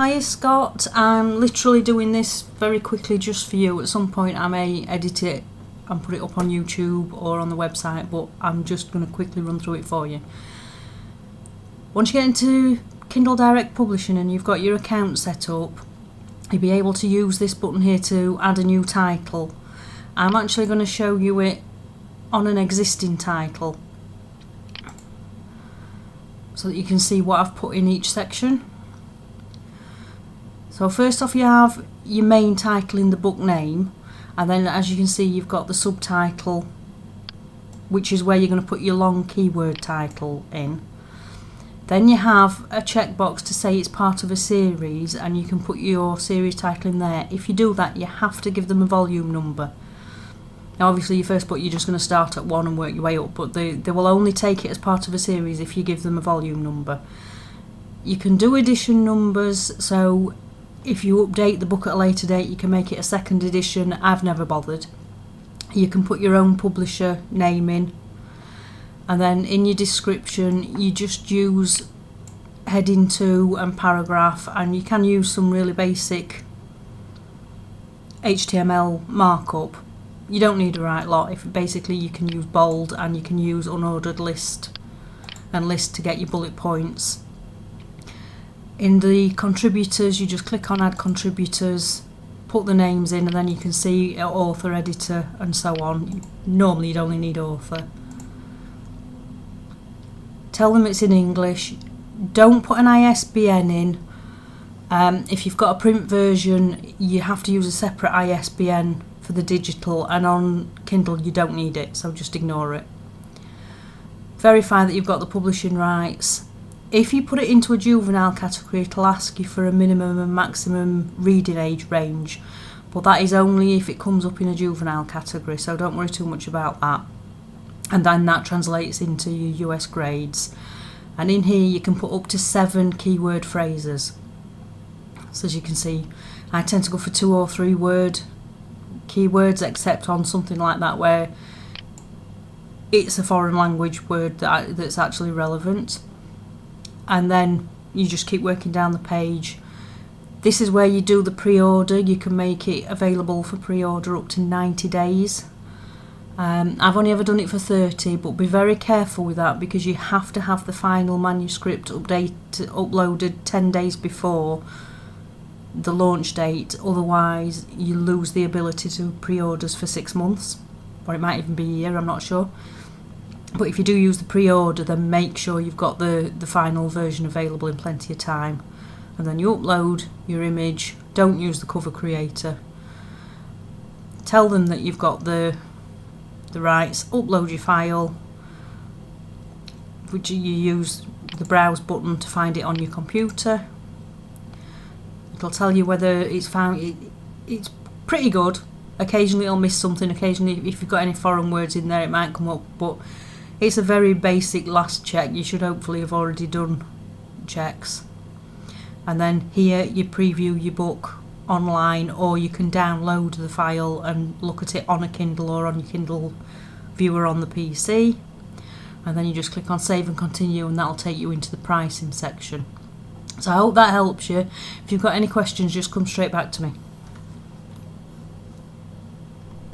Hiya Scott, I'm literally doing this very quickly just for you. At some point I may edit it and put it up on YouTube or on the website, but I'm just going to quickly run through it for you. Once you get into Kindle Direct Publishing and you've got your account set up, you'll be able to use this button here to add a new title. I'm actually going to show you it on an existing title so that you can see what I've put in each section. So first off, you have your main title in the book name, and then as you can see you've got the subtitle, which is where you're going to put your long keyword title in. Then you have a checkbox to say it's part of a series, and you can put your series title in there. If you do that, you have to give them a volume number. Now obviously your first book you're just going to start at 1 and work your way up, but they will only take it as part of a series if you give them a volume number. You can do edition numbers, so if you update the book at a later date you can make it a second edition. I've never bothered. You can put your own publisher name in, and then in your description you just use heading 2 and paragraph, and you can use some really basic HTML markup. You don't need a right lot. If basically you can use bold and you can use unordered list and list to get your bullet points. In the contributors you just click on add contributors, put the names in, and then you can see author, editor and so on. Normally you'd only need author. Tell them it's in English. Don't put an ISBN in. If you've got a print version you have to use a separate ISBN for the digital, and on Kindle you don't need it, so just ignore it. Verify that you've got the publishing rights. If you put it into a juvenile category it'll ask you for a minimum and maximum reading age range, but that is only if it comes up in a juvenile category, so don't worry too much about that. And then that translates into your US grades, and in here you can put up to 7 keyword phrases. So as you can see I tend to go for 2 or 3 word keywords, except on something like that where it's a foreign language word that's actually relevant. And then you just keep working down the page. This is where you do the pre-order. You can make it available for pre-order up to 90 days. I've only ever done it for 30, but be very careful with that because you have to have the final manuscript uploaded 10 days before the launch date, otherwise you lose the ability to pre-orders for 6 months, or it might even be a year, I'm not sure. But if you do use the pre-order, then make sure you've got the final version available in plenty of time. And then you upload your image. Don't use the cover creator. Tell them that you've got the rights. Upload your file, which you use the browse button to find it on your computer. It'll tell you whether it's found. It's pretty good. Occasionally it'll miss something. Occasionally if you've got any foreign words in there it might come up, but it's a very basic last check. You should hopefully have already done checks. And then here you preview your book online, or you can download the file and look at it on a Kindle or on your Kindle viewer on the PC. And then you just click on save and continue, and that'll take you into the pricing section. So I hope that helps you. If you've got any questions just come straight back to me.